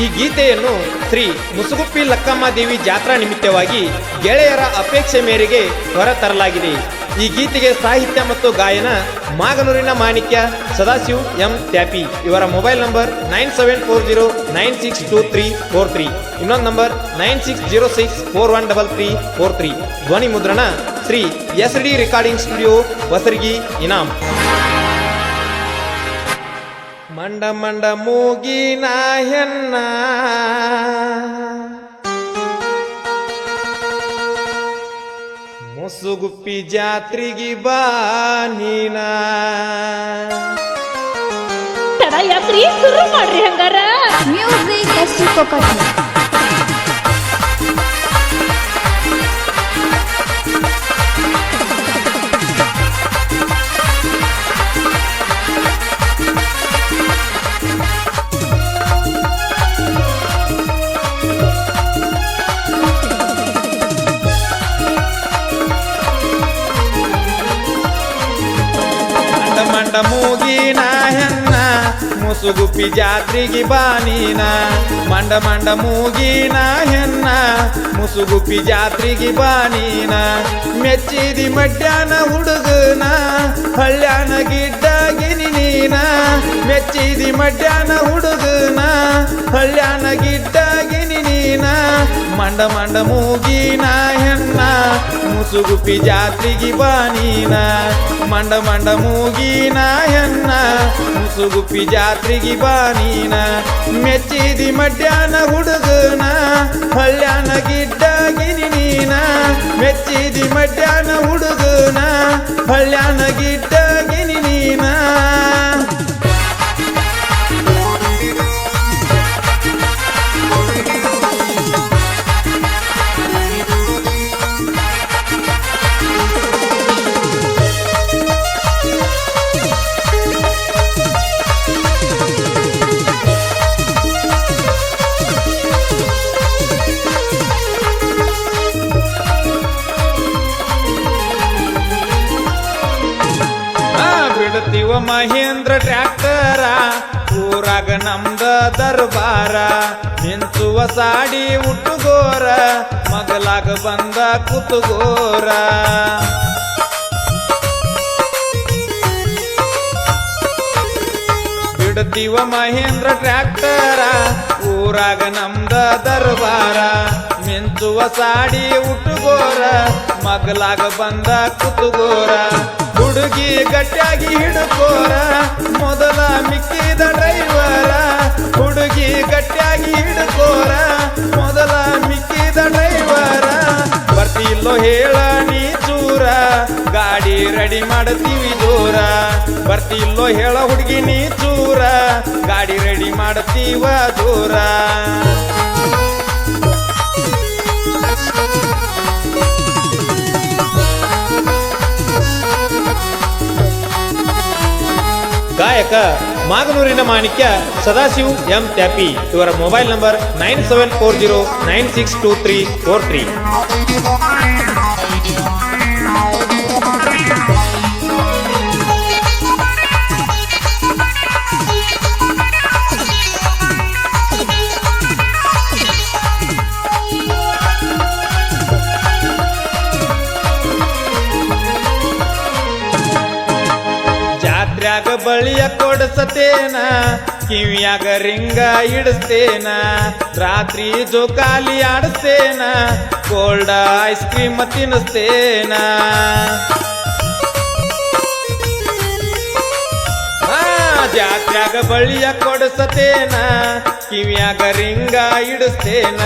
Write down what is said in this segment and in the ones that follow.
ಈ ಗೀತೆಯನ್ನು ಶ್ರೀ ಮುಸುಗುಪ್ಪಿ ಲಕ್ಕಮ್ಮ ದೇವಿ ಜಾತ್ರಾ ನಿಮಿತ್ತವಾಗಿ ಗೆಳೆಯರ ಅಪೇಕ್ಷೆ ಮೇರೆಗೆ ಹೊರತರಲಾಗಿದೆ. ಈ ಗೀತೆಗೆ ಸಾಹಿತ್ಯ ಮತ್ತು ಗಾಯನ ಮಾಗನೂರಿನ ಮಾಣಿಕ್ಯ ಸದಾಶಿವ್ ಎಂ ತ್ಯಾಪಿ. ಇವರ ಮೊಬೈಲ್ ನಂಬರ್ 9740962343. ಇನ್ನೊಂದು ನಂಬರ್ 9606413343. ಧ್ವನಿ ಮುದ್ರಣ Shri SD recording studio Basargi ಇನಾಮ್. ಮಂಡ ಮಂಡ ಮೂಗಿನ ಹೆನ್ನ ಮುಸುಗುಪ್ಪಿ ಜಾತ್ರೆಗೆ ಬಾ ನೀನ. ಯಾತ್ರಿ ಶುರು ಮಾಡ್ರಿ ಹಂಗಾರ. Music S ಕೊಕಟ್. ಮಂಡ ಮೂಗಿನ ಹೆನ್ನ ಮುಸುಗುಪ್ಪಿ ಜಾತ್ರೆಗೆ ಬಾ ನೀನ. ಮಂಡ ಮಂಡ ಮೂಗಿನ ಹೆನ್ನ ಮುಸುಗುಪ್ಪಿ ಜಾತ್ರೆಗೆ ಬಾ ನೀನ. ಮೆಚ್ಚಿದಿ ಮಡ್ಯಾನ ಹುಡುಗನ ಹಳ್ಳ್ಯಾನ ಗಿಡ್ಡಾಗಿನಿ ನೀನ. ಮೆಚ್ಚಿದಿ ಮಡ್ಯಾನ ಹುಡುಗನ ಹಳ್ಳ್ಯಾನ ಗಿಡ್ಡಾಗಿನಿ ನೀನ. ಮಂಡ ಮಂಡ ಮೂಗಿನ ಹೆನ್ನ ಮುಸುಗುಪ್ಪಿ ಜಾತ್ರೆಗೆ ಬಾ ನೀನ. ಮಂಡ ಮಂಡ ಮೂಗಿನ ಹೆನ್ನ ಮುಸುಗುಪ್ಪಿ ಜಾತ್ರೆಗೆ ಬಾ ನೀನ. ಮೆಚ್ಚಿದಿ ಮಡ್ಯಾನ ಹುಡುಗನ ಹಳ್ಳ್ಯಾನ ಗಿಡ್ಡಾಗಿನಿ ನೀನ. ಮೆಚ್ಚಿದಿ ಮಡ್ಯಾನ ಹುಡುಗನ ಹಳ್ಳ್ಯಾನ ಗಿಡ್ಡಾಗಿನಿ ನೀನ. ಬಿಡ್ತೀವ ಮಹೇಂದ್ರ ಟ್ರ್ಯಾಕ್ಟರ ಊರಾಗ ನಮ್ದ ದರ್ಬಾರ. ಮಿಂಚುವ ಸಾಡಿ ಉಟ್ಟುಗೋರ ಮಗಲಾಗ ಬಂದ ಕುತುಗೋರ. ಬಿಡ್ತೀವ ಮಹೇಂದ್ರ ಟ್ರ್ಯಾಕ್ಟರ ಊರಾಗ ನಮ್ದ ದರ್ಬಾರ. ಮಿಂಚುವ ಸಾಡಿ ಉಟ್ಟುಗೋರ ಮಗಲಾಗ ಬಂದ ಕುತುಗೋರ. ಹುಡುಗಿ ಗಟ್ಟಿಯಾಗಿ ಹಿಡ್ಕೋರ ಮೊದಲ ಮಿಕ್ಕಿದ ಡ್ರೈವರ. ಹುಡುಗಿ ಗಟ್ಟಿಯಾಗಿ ಹಿಡ್ಕೋರ ಮೊದಲ ಮಿಕ್ಕಿದ ಡ್ರೈವರ. ಬರ್ತಿಲ್ಲೋ ಹೇಳ ನೀ ಚೂರ ಗಾಡಿ ರೆಡಿ ಮಾಡ್ತೀವಿ ಜೋರ. ಬರ್ತಿಲ್ಲೋ ಹೇಳ ಹುಡುಗಿ ನೀ ಚೂರ ಗಾಡಿ ರೆಡಿ ಮಾಡ್ತೀವ ಜೋರ. ಗಾಯಕ ಮಾಗನೂರಿನ ಮಾಣಿಕ್ಯ ಸದಾಶಿವ್ ಎಂ ತ್ಯಾಪಿ. ಇವರ ಮೊಬೈಲ್ ನಂಬರ್ 9740962343. ಜಾತ್ರ್ಯಾಗ ಬಳಿಯ ಕೊಡಸತೇನ ಕಿವಿಯಾಗ ರಿಂಗ ಇಡಿಸ್ತೇನ. ರಾತ್ರಿ ಜೋಕಾಲಿ ಆಡಿಸ್ತೇನ ಕೋಲ್ಡ್ ಐಸ್ ಕ್ರೀಮ್ ತಿನ್ನಿಸ್ತೇನ. ಜಾತ್ರ್ಯಾಗ ಬಳಿಯ ಕೊಡಸತೇನ ಕಿವಿಯಾಗ ರಿಂಗ ಇಡಿಸ್ತೇನ.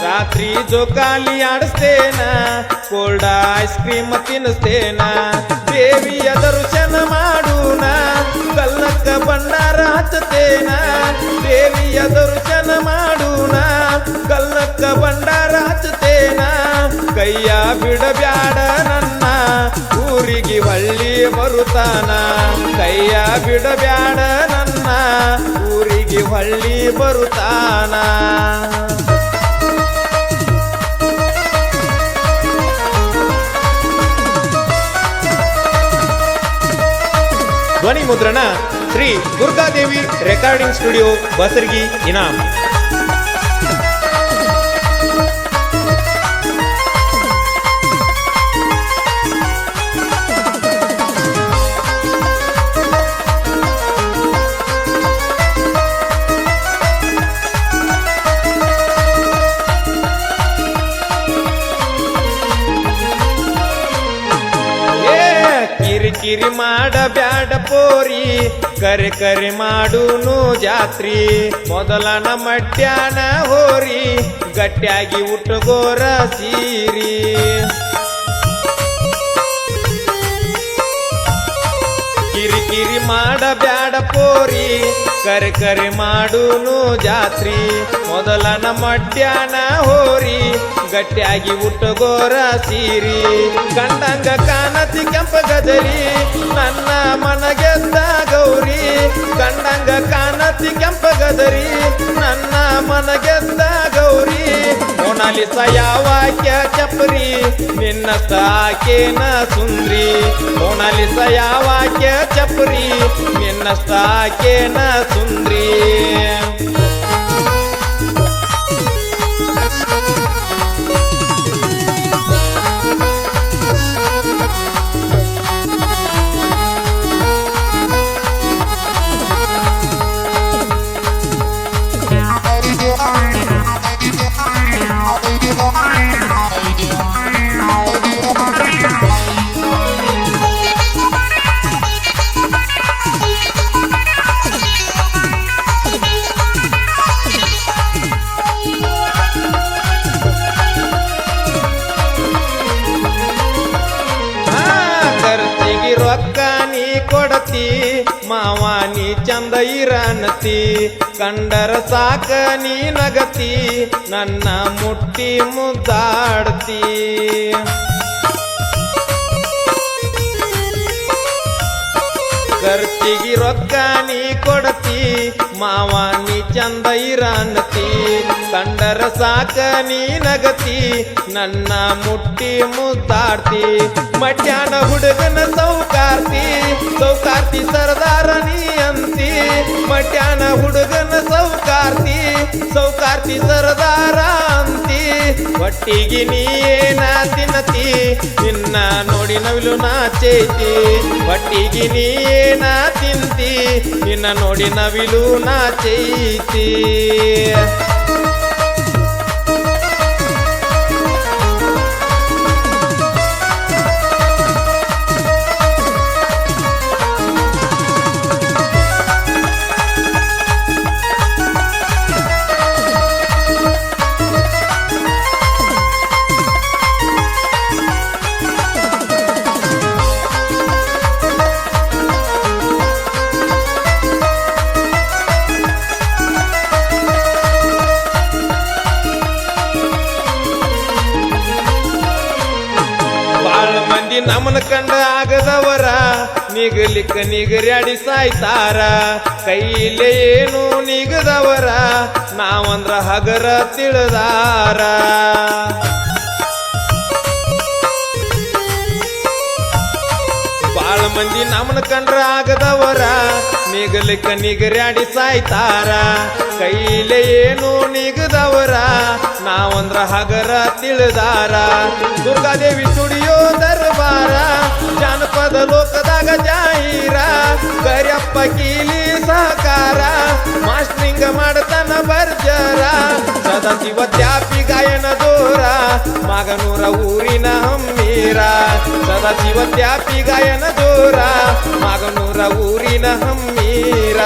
ರಾತ್ರಿ ಜೋಕಾಲಿ ಆಡಿಸ್ತೇನ ಕೋಲ್ಡ್ ಐಸ್ ಕ್ರೀಮ್ ತಿನ್ನಿಸ್ತೇನ. ದೇವಿಯ ದರ್ಶನ ಮಾಡೂನ ಕಲ್ಲಕ್ಕ ಭಂಡಾರ ಹಚ್ಚತೇನ. ದೇವಿಯ ದರ್ಶನ ಮಾಡೂನ ಕಲ್ಲಕ್ಕ ಭಂಡಾರ ಹಚ್ಚತೇನ. ಕೈಯ ಬಿಡಬ್ಯಾಡ ನನ್ನ ಊರಿಗೆ ಹೊಳ್ಳಿ ಬರುತ್ತಾನ. ಕೈಯ ಬಿಡಬ್ಯಾಡ ನನ್ನ ಊರಿಗೆ ಹೊಳ್ಳಿ ಬರುತ್ತಾನ. ಧ್ವನಿ ಮುದ್ರಣ ಶ್ರೀ ದುರ್ಗಾದೇವಿ ರೆಕಾರ್ಡಿಂಗ್ ಸ್ಟುಡಿಯೋ ಬಸರ್ಗಿ ಇನಾಮ್. ಕಿರಿಕಿರಿ ಮಾಡಬ್ಯಾಡ ಪೋರಿ ಕರೆ ಕರೆ ಮಾಡುನು ಜಾತ್ರಿ ಮೊದಲನ ಮಡ್ಯಾನ ಹೋರಿ ಗಟ್ಟಿಯಾಗಿ ಉಟ್ಟುಗೋರ ಸೀರಿ ಕಿರಿಕಿರಿ ಮಾಡಬ್ಯಾಡ ಪೋರಿ ಕರೆ ಕರೆ ಮಾಡುನು ಜಾತ್ರಿ ಮೊದಲನ ಮಡ್ಯಾನ ಹೋರಿ ಗಟ್ಟಿಯಾಗಿ ಉಟ್ಟುಗೋರ ಸೀರಿ ಕಂಡಂಗ ಕಾಣತಿ ಕೆಂಪ ಗದರಿ ನನ್ನ ಮನಗೆದ್ದ ಗೌರಿ ಕಂಡಂಗ ಕಾಣತಿ ಕೆಂಪ ಗದರಿ ನನ್ನ ಮನಗೆದ್ದ ಗೌರಿ ಮೊನಾಲಿಸ ಯಾವಾಕ್ಯ ಚಪ್ರಿ ನಿನ್ನ ಸಾಕೇನ ಸುಂದ್ರಿ ಮೊನಾಲಿಸ ಯಾವಾಕ್ಯ ಚಪ್ರಿ ನಿನ್ನ ಸಾಕೇನ ಸುಂದ್ರಿ ರೊಕ್ಕ ನೀ ಕೊಡತಿ ಮಾವ ನೀ ಚಂದ ಇರನತಿ ಕಂಡರ ಸಾಕ ನೀ ನಗತಿ ನನ್ನ ಮುಟ್ಟಿ ಮುದ್ದಾಡ್ತಿ ಖರ್ಚಿಗೆ ರೊಕ್ಕ ನೀ ಕೊಡತಿ ಮಾವ ನೀ ಚಂದ ಇರನತಿ ಕಂಡರ ಸಾಕ ನೀ ನಗತಿ ನನ್ನ ಮುಟ್ಟಿ ಮುದ್ದಾಡ್ತಿ ಮಧ್ಯಾಹ್ನ ಹುಡುಗನ ಸೌಕಾರ್ತಿ ಸೌಕಾರ್ತಿ ಸರದಾರ ನೀ ಅಂತಿ ಮಧ್ಯಾಹ್ನ ಹುಡುಗನ ಸೌಕಾರ್ತಿ ಸೌಕಾರ್ತಿ ಸರದಾರ ಅಂತಿ ಒಟ್ಟಿಗೆ ನೀ ಏನ ತಿನ್ನತಿ ನಿನ್ನ ನೋಡಿ ನವಿಲು ನಾಚೈತಿ ಒಟ್ಟಿಗೆ ನೀ ಏನ ತಿಂತಿ ನಿನ್ನ ನೋಡಿ ನವಿಲು ನಾಚೈತಿ ನಮ್ಮನ ಕಂಡ ಆಗದವರ ನಿಗಲಿಕ್ಕ ನಿಗರ್ಯಾಡಿ ಸಾಯ್ತಾರ ಕೈಲೇ ಏನು ನಿಗದವರ ನಾವಂದ್ರ ಹಗರ ತಿಳಿದಾರ ಬಾಳ ಮಂದಿ ನಮ್ಮನ ಕಂಡ್ರ ಆಗದವರ ನಿಗಲಿಕ್ಕ ನಿಗರ್ಯಾಡಿ ಸಾಯ್ತಾರ ಕೈಲೇ ಏನು ನಿಗದವರ ನಾವಂದ್ರ ಹಗರ ತಿಳಿದಾರ ದುರ್ಗಾದೇವಿ ಸ್ಟುಡಿಯೋ ದರ್ಬಾರ ಜಾನಪದ ಲೋಕದಾಗ ಜಾಹೀರ ಕರಿಯಪ್ಪ ಕೀಲಿ ಸಹಕಾರ ಮಾಸ್ಟ್ರಿಂಗ ಮಾಡತನ ಬರ್ಜರ ಸದಾಶಿವ ತ್ಯಾಪಿ ಗಾಯನ ದೋರ ಮಾಗನೂರ ಊರಿನ ಹಮ್ಮೀರ ಸದಾಶಿವ ತ್ಯಾಪಿ ಗಾಯನ ದೋರ ಮಾಗನೂರ ಊರಿನ ಹಮ್ಮೀರ